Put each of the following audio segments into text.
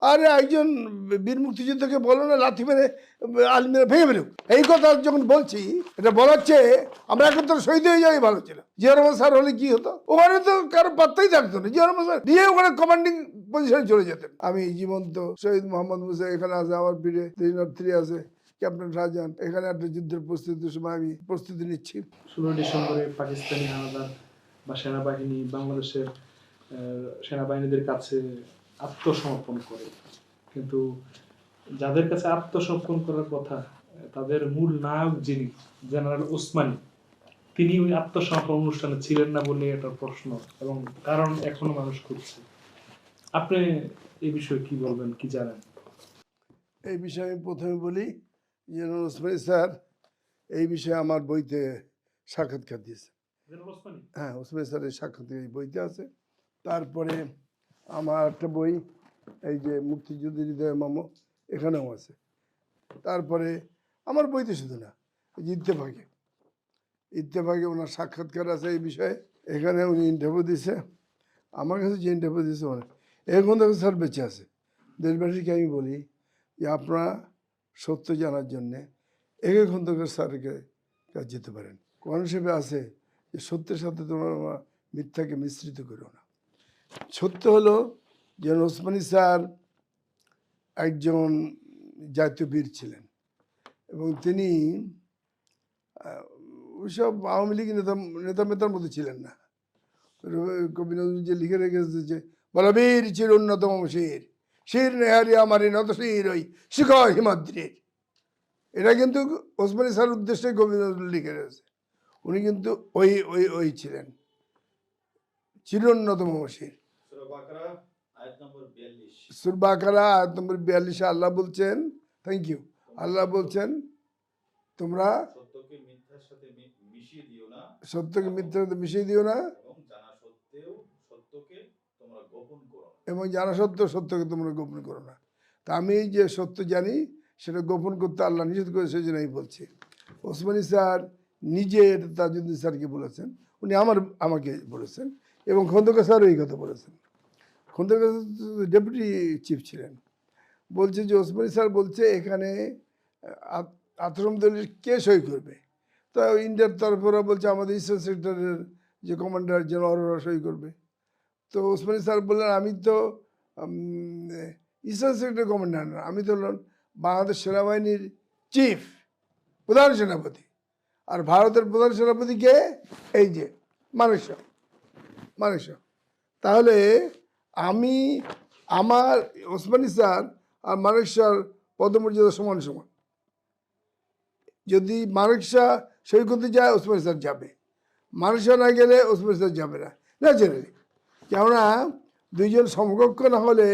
আরে একজন বীর মুক্তিযোদ্ধাকে বলো না লাথি মেরে আলমিরা ভেঙে ফেলুক। এই কথা যখন বলছি, এটা বলার চেয়ে আমরা একত্র শহীদ হয়ে যাওয়াই ভালো ছিল। জিয়া রহমান স্যার হলে কি হতো, ওখানে তো কারো পাত্তাই থাকতো না। জিয়া রহমান স্যার দিয়ে ওখানে কমান্ডিং পজিশনে চলে যেতেন। আমি জীবন্ত শহীদ মোহাম্মদ মুসা এখানে আছে, আমার পিঠে 303 আছে, ক্যাপ্টেন শাহজাহান এখানে একটা যুদ্ধের প্রস্তুতির সময় আমি প্রস্তুতি নিচ্ছি। 16 ডিসেম্বরে পাকিস্তানি হানাদার বা সেনাবাহিনী বাংলাদেশের সেনাবাহিনীদের কাছে আত্মসমর্পণ করে, কিন্তু যাদের কাছে আত্মসমর্পণ করার কথা তাদের মূল নায়ক যিনি জেনারেল ওসমানী, তিনি ওই আত্মসমর্পণ অনুষ্ঠানে ছিলেন না বলে এটা প্রশ্ন, এবং কারণ এখনো মানুষ খুঁজছে। আপনি এই বিষয়ে কি বলবেন, কি জানেন? এই বিষয়ে আমি প্রথমে বলি, জেনারেল ওসমানী স্যার এই বিষয়ে আমার বইতে সাক্ষাৎকার দিয়েছে। হ্যাঁ, ওসমানী স্যারের সাক্ষাৎকার এই বইতে আছে। তারপরে আমার একটা বই এই যে মুক্তিযুদ্ধ হৃদয় মাম, এখানেও আছে। তারপরে আমার বইতে শুধু না, ইত্তেফাকে ওনার সাক্ষাৎকার আছে এই বিষয়ে। এখানে উনি ইন্টারভিউ দিছে, আমার কাছে যে ইন্টারভিউ দিয়েছে অনেক। এখন দেখো স্যার বেঁচে আছে। দেশবাসীকে আমি বলি যে আপনারা সত্য জানার জন্যে একে খন্দকার স্যারকে কাছে যেতে পারেন। কোরআন শরীফে আছে যে সত্যের সাথে তোমরা মিথ্যাকে মিশ্রিত করো না। সত্য হলো যে ওসমানী স্যার একজন জাতীয় বীর ছিলেন, এবং তিনি ওইসব আওয়ামী লীগ নেতার মধ্যে ছিলেন না। কবি নজরুল যে লিখে রেখেছে যে বলবীর চির অন্যতম শির, শির নেহারি আমার নত শির ওই শিখর হিমাদ্রির। এটা কিন্তু ওসমানী স্যার উদ্দেশ্যে কবি নজরুল লিখে রেখেছে। উনি কিন্তু ওই ওই ওই ছিলেন চির অন্যতম শির। সূরা বাকারা আয়াত নম্বর 42 আল্লাহ বলছেন, থ্যাংক ইউ, আল্লাহ বলছেন তোমরা সত্যকে মিথ্যার সাথে মিশিয়ে দিও না, এবং জানা সত্ত্বেও সত্যকে তোমরা গোপন করো না। তা আমি যে সত্য জানি সেটা গোপন করতে আল্লাহ নিষেধ করে, সেই জন্য আমি বলছি। ওসমানী স্যার নিজে তাজউদ্দিন স্যারকে বলেছেন, উনি আমাকে বলেছেন, এবং খন্দকার স্যারও এই কথা বলেছেন। খন্দকার ডেপুটি চিফ ছিলেন, বলছে যে ওসমানী স্যার বলছে এখানে আত্মসম দলের কে সই করবে। তা ইন্ডিয়ার তরফরা বলছে আমাদের ইস্টার্ন সেক্টরের যে কমান্ডার যেন অরোরা সই করবে। তো ওসমানী স্যার বললেন আমি তো ইস্টার্ন সেক্টরের কমান্ডার না, আমি তো হলাম বাংলাদেশ সেনাবাহিনীর চিফ, প্রধান সেনাপতি। আর ভারতের প্রধান সেনাপতি কে? এই যে মানেকশ। তাহলে আমি আমার ওসমানী স্যার আর মানেকশার পদমর্যাদা সমান সমান। যদি মানেকশা সই করতে যায় ওসমানী স্যার যাবে, মানেকশা না গেলে ওসমানী স্যার যাবে না, ন্যাচারালি। কেননা দুইজন সমকক্ষ না হলে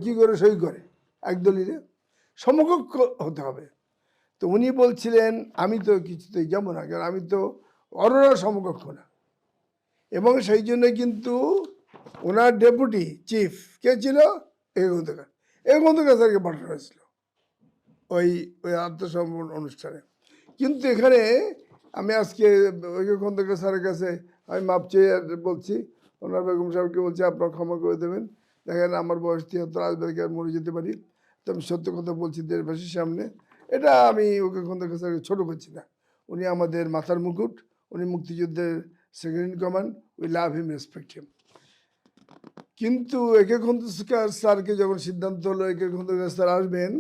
কি করে সই করে? একদলীয় সমকক্ষ হতে হবে। তো উনি বলছিলেন আমি তো কিছুতেই যাবো না, কারণ আমি তো অরোরা সমকক্ষ না। এবং সেই জন্য কিন্তু ওনার ডেপুটি চিফ কে ছিল? এই খন্দকার স্যারকে পাঠানো হয়েছিল ওই আত্মসমর্পণ অনুষ্ঠানে। কিন্তু এখানে আমি আজকে ওই খন্দকার স্যারের কাছে আমি মাপ চেয়ে বলছি, ওনার বেগম সাহেবকে বলছি আপনার ক্ষমা করে দেবেন, দেখেন আমার বয়স 73, আজ বেরকে আর মরে যেতে পারি, তো আমি সত্য কথা বলছি দেশবাসীর সামনে। এটা আমি ওকে খন্দকার স্যারকে ছোটো করছি না, উনি আমাদের মাথার মুকুট, উনি মুক্তিযুদ্ধের second in command, we love him, respect হিম। কিন্তু একে খন্দকার স্যারকে যখন সিদ্ধান্ত হলো একে খন্দকার স্যার আসবেন,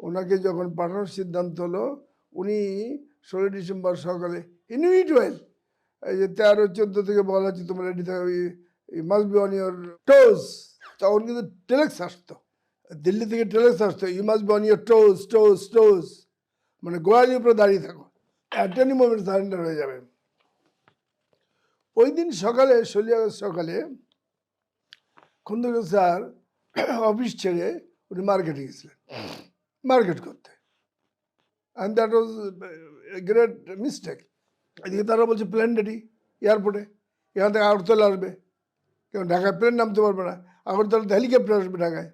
ওনাকে যখন পাঠানোর সিদ্ধান্ত হলো, উনি 16 ডিসেম্বর সকালে ইনউইটওয়েল এই যে 13-14 থেকে বলা হচ্ছে তোমরা রেডি থাকবে, must be on your toes. তখন কিন্তু টেলেক্স আসতো, দিল্লি থেকে টেলেক্স আসতো, you must be on your toes toes toes, মানে গোড়ালির উপরে দাঁড়িয়ে থাকো, অ্যাট এনি মোমেন্ট সারেন্ডার হয়ে যাবে। ওই দিন সকালে 16 আগস্ট সকালে খন্দকার স্যার অফিস ছেড়ে উনি মার্কেটে গেছিলেন, মার্কেট করতে। And that was a great mistake. এদিকে তারা বলছে প্লেন রেডি এয়ারপোর্টে, এখান থেকে আগরতলা আসবে, কেউ ঢাকায় প্লেন নামতে পারবে না, আগরতলাতে হেলিকপ্টার আসবে ঢাকায়।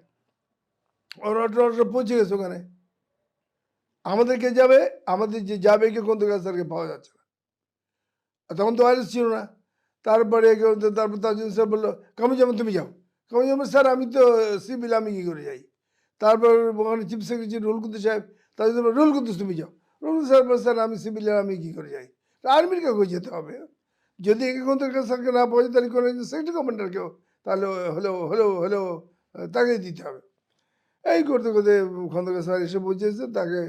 ওরা পৌঁছে গেছে ওখানে, আমাদেরকে যাবে, আমাদের যে যাবে কে খন্দকার স্যারকে পাওয়া যাচ্ছে না, তখন তো ওয়াইরলেস ছিল না। তারপরে তাজউদ্দিন স্যার বললো কামি যেমন তুমি যাও, স্যার আমি তো সিভিল, আমি কী করে যাই? তারপর ওখানে চিফ সেক্রেটারি রুল কুদ্দুস সাহেব, তাদের রুল কুদ্দুস তুমি যাও। রুল কুদ্দুস সাহেব বলে, স্যার আমি সিভিলের, আমি কী করে যাই? আর্মির কাউকে যেতে হবে, যদি একে স্যারকে না পাওয়া যায় তাহলে কোনো সেক্রেটারি কমান্ডারকেও তাহলে হলেও তাকে দিতে হবে। এই করতে করতে খন্দকার স্যার এসে বুঝিয়েছে তাকে।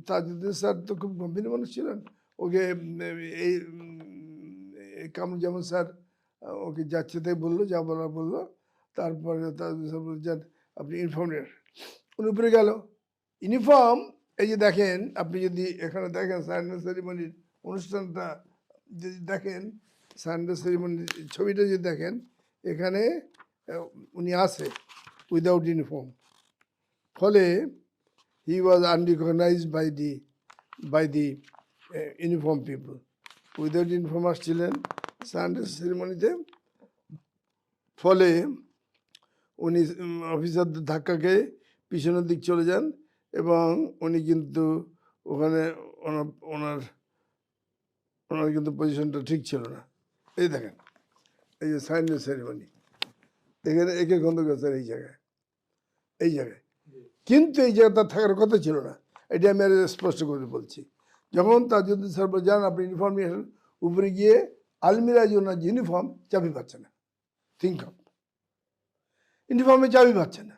তাজউদ্দিন স্যার তো খুব গম্ভীর মানুষ ছিলেন, ওকে এই কামরুজ্জামান স্যার ওকে যাচ্ছে তাই বললো, যা বলার বললো। তারপরে তাজউদ্দিন স্যার বলছেন আপনি ইনফর্মের, উনি উপরে গেল। ইউনিফর্ম, এই যে দেখেন, আপনি যদি এখানে দেখেন সারেন্ডার সেরিমনির অনুষ্ঠানটা যদি দেখেন, সারেন্ডার সেরিমনির ছবিটা যদি দেখেন, এখানে উনি আছে উইদাউট ইউনিফর্ম। ফলে he was unrecognized by the uniform people. Without uniform আসছিলেন সারেন্ডার সেরিমনিতে। ফলে উনি অফিসারদের ধাক্কা খেয়ে পিছনের দিক চলে যান এবং উনি কিন্তু ওখানে ওনার কিন্তু পজিশনটা ঠিক ছিল না। এই দেখেন, এই যে সারেন্ডার সেরিমনি, এখানে একে খন্দকার স্যার এই জায়গায় কিন্তু এই জায়গাটা থাকার কথা ছিল না। এটা আমি আর স্পষ্ট করে বলছি। যখন তাজউদ্দিন স্যার যান আপনি ইউনিফর্ম নিয়ে আসেন, উপরে গিয়ে আলমিরাজ ওনার ইউনিফর্ম চাবি পাচ্ছে না। থিঙ্ক অফ, ইউনিফর্মে চাবি পাচ্ছে না।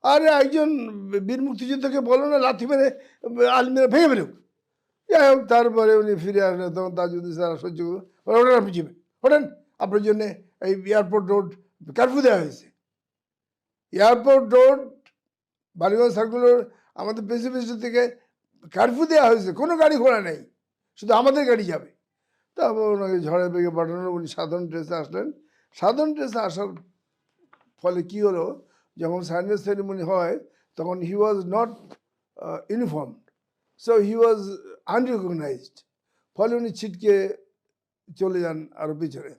আরে একজন বীর মুক্তিযোদ্ধাকে বলো না লাথি মেরে আলমিরা ভেঙে ফেলুক। যাই হোক, তারপরে উনি ফিরে আসলেন, তখন তাজউদ্দিন স্যার সহ্য করুন, ওঠেন আপনি জিমে, ওঠেন, আপনার জন্য এই এয়ারপোর্ট রোড কারফিউ দেওয়া হয়েছে। এয়ারপোর্ট রোড বালিগঞ্জ সার্কুলার আমাদের প্রেসিডেন্সি থেকে কারফিউ দেওয়া হয়েছে, কোনো গাড়ি ঘোড়া নেই, শুধু আমাদের গাড়ি যাবে। তারপর ওনাকে ঝড়ে বেগে পাঠানো, উনি সাধারণ ড্রেসে আসলেন। সাধারণ ড্রেসে আসার ফলে কী হলো, যখন সারেন্ডার সেরিমনি হয় তখন he was not uniform, so he was unrecognized. ফলে উনি ছিটকে চলে যান আরও পিছনে।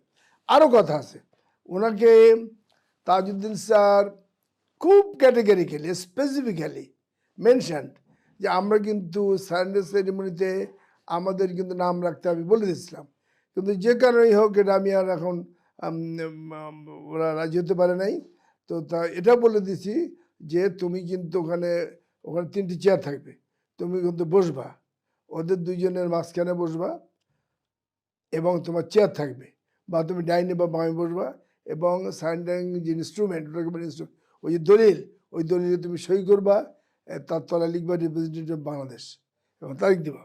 আরও কথা আছে, ওনাকে তাজউদ্দিন স্যার খুব ক্যাটেগরিক্যালি স্পেসিফিক্যালি মেনশনড যে আমরা কিন্তু সারেন্ডার সেরিমনিতে আমাদের কিন্তু নাম রাখতে আমি বলে দিয়েছিলাম, কিন্তু যে কারণেই হোক এটা আমি আর এখন ওরা রাজি হতে পারে নাই। তো তা এটা বলে দিছি যে তুমি কিন্তু ওখানে 3টি চেয়ার থাকবে, তুমি কিন্তু বসবা, ওদের দুইজনের মাঝখানে বসবা এবং তোমার চেয়ার থাকবে, বা তুমি ডাইনে বা বামে বসবা, এবং সারেন্ডারিং যে ইনস্ট্রুমেন্ট, ওটাকে বলে ওই যে দলিল, ওই দলিলে তুমি সই করবা, তার তলায় লিখবা রিপ্রেজেন্টেটিভ অফ বাংলাদেশ এবং তারিখ দিবা।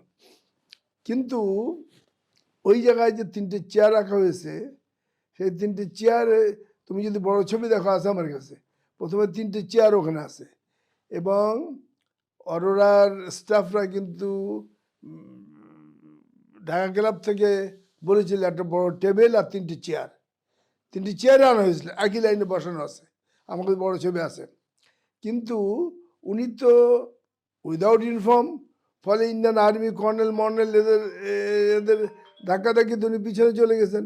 কিন্তু ওই জায়গায় যে 3টে চেয়ার রাখা হয়েছে, সেই 3টে চেয়ারে তুমি যদি বড় ছবি দেখো আছে আমার কাছে, প্রথমে 3টে চেয়ার ওখানে আছে এবং অরোরার স্টাফরা কিন্তু ঢাকা ক্লাব থেকে বলেছিল একটা বড় টেবিল আর 3টে চেয়ার আনা হয়েছিল, একই লাইনে বসানো আছে, আমার কাছে বড় ছবি আছে। কিন্তু উনি তো উইদাউট ইউনিফর্ম, ফলে ইন্ডিয়ান আর্মি কর্নেল মর্নেল এদের ধাক্কাধাক্কি উনি পিছনে চলে গেছেন,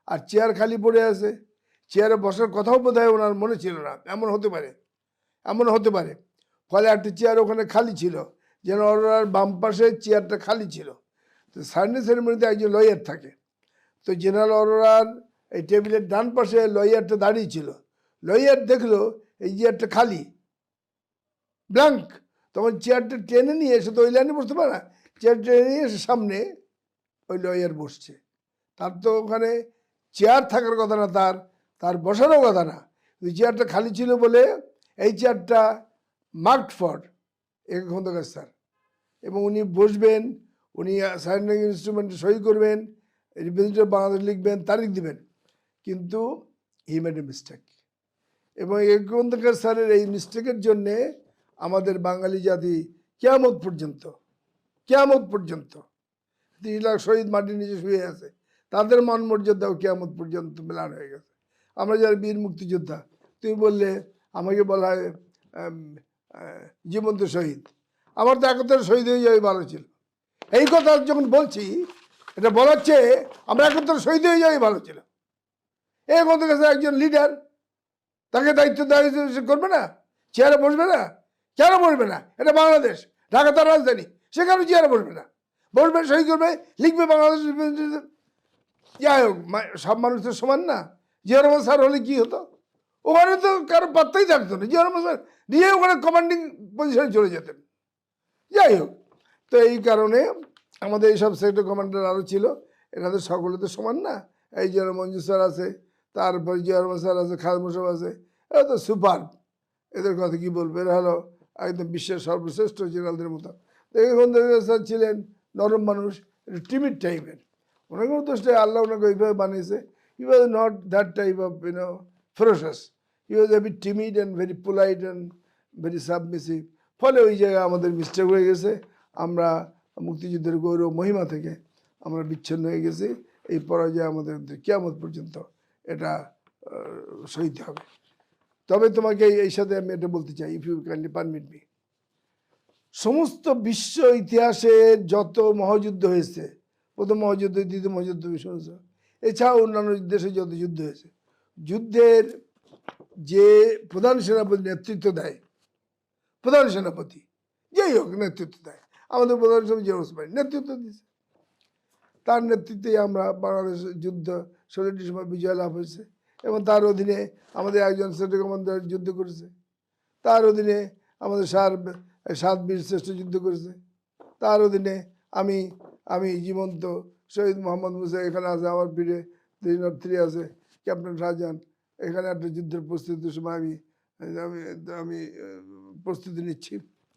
আর চেয়ার খালি পড়ে আছে। চেয়ারে বসার কথাও বোধ হয় ওনার মনে ছিল না, এমন হতে পারে। ফলে একটা চেয়ার ওখানে খালি ছিল, যেন ওনার বাম পাশে চেয়ারটা খালি ছিল। তো সারেন্ডার সেরিমনিতে একজন লয়ার থাকে, তো জেনারেল অরোরার এই টেবিলের ডান পাশে লয়ারটা দাঁড়িয়ে ছিল। লয়ার দেখলো এই চেয়ারটা খালি, ব্ল্যাঙ্ক, তখন চেয়ারটা টেনে নিয়ে এসে, তো ওই লাইনে বসতে পারে না, চেয়ার টেনে নিয়ে এসে সামনে ওই লয়ার বসছে। তার তো ওখানে চেয়ার থাকার কথা না, তার বসারও কথা না, ওই চেয়ারটা খালি ছিল বলে এই চেয়ারটা marked for A Khandakar sir, এবং উনি বসবেন, উনি সারেন্ডারিং ইনস্ট্রুমেন্টে সই করবেন, রিপ্রেজেন্টেটিভ বাংলাদেশ লিখবেন, তারিখ দিবেন, কিন্তু হি মেড এ মিস্টেক। এবং এ খন্দকার স্যারের এই মিস্টেকের জন্যে আমাদের বাঙালি জাতি কিয়ামত পর্যন্ত 30 লাখ শহীদ মাটির নিচে শুয়ে আছে, তাদের মান মর্যাদাও কিয়ামত পর্যন্ত ম্লান হয়ে গেছে। আমরা যারা বীর মুক্তিযোদ্ধা, তুমি বললে, আমাকে বলা হয় জীবন্ত শহীদ, আমার তো একত্রে শহীদ হয়ে যাওয়াই ভালো ছিল। এই কথা যখন বলছি, এটা বলার চেয়ে আমরা একত্রে শহীদ হয়ে যাওয়াই ভালো ছিল। এই কথার কাছে একজন লিডার, তাকে দায়িত্ব করবে না, চেয়ারে বসবে না, কেন বসবে না? এটা বাংলাদেশ, ঢাকা তার রাজধানী, সেখানে চেয়ারে বসবে না, বসবে, সই করবে, লিখবে বাংলাদেশ। যাই হোক, সব মানুষ তো সমান না। জিয়া রহমান স্যার হলে কি হতো, ওখানে তো কারো পাত্তাই থাকতো না, জিয়াউর রহমান স্যার নিজে ওখানে কমান্ডিং পজিশনে চলে যেতেন। যাই হোক, তো এই কারণে আমাদের এইসব সেক্টর কমান্ডার আরও ছিল, এনাদের সকলে তো সমান না। এই যে মঞ্জু স্যার আছে, তারপরে জিয়াউর রহমান স্যার আছে, খালেদ মোশাররফ আছে, এরা তো সুপার, এদের কথা কি বলবো, এরা হলো একদম বিশ্বের সর্বশ্রেষ্ঠ জেনারেলদের মতো। তো এখন স্যার ছিলেন নরম মানুষ, টিমিড টাইপের, ওনাকে দোষটা আল্লাহ ওনাকে ওইভাবে বানিয়েছে। He was not that type of ferocious, he was a bit timid and very polite and very submissive. ফলে ওই জায়গায় আমাদের মিস্টেক হয়ে গেছে, আমরা মুক্তিযুদ্ধের গৌরব মহিমা থেকে আমরা বিচ্ছিন্ন হয়ে গেছি। এই পরাজয় আমাদের কিয়ামত পর্যন্ত এটা সইতে হবে। তবে তোমাকে এই সাথে আমি এটা বলতে চাই, if you kindly permit me, সমস্ত বিশ্ব ইতিহাসের যত মহাযুদ্ধ হয়েছে, প্রথম মহাযুদ্ধ, দ্বিতীয় মহাযুদ্ধ, বিশ্বযুদ্ধ, এছাড়াও অন্যান্য দেশে যত যুদ্ধ হয়েছে, যুদ্ধের যে প্রধান সেনাপতি নেতৃত্ব দেয়, প্রধান সেনাপতি যেই হোক নেতৃত্ব দেয়, আমাদের প্রধান সেনাপতি জিয়াউর রহমান নেতৃত্ব দিয়েছে। তার নেতৃত্বেই আমরা বাংলাদেশের যুদ্ধ 16 ডিসেম্বর বিজয় লাভ হয়েছে, এবং তার অধীনে আমাদের একজন সেক্টর কমান্ডার যুদ্ধ করেছে, তার অধীনে আমাদের সাত বীর শ্রেষ্ঠ যুদ্ধ করেছে, তার অধীনে আমি আমি জীবন্ত শহীদ মোহাম্মদ মুসা এখানে আছে, আমার পিঠে 303 আছে, ক্যাপ্টেন শাহজাহান, এখানে একটা যুদ্ধের প্রস্তুতির সময় আমি আমি প্রস্তুতি নিচ্ছি।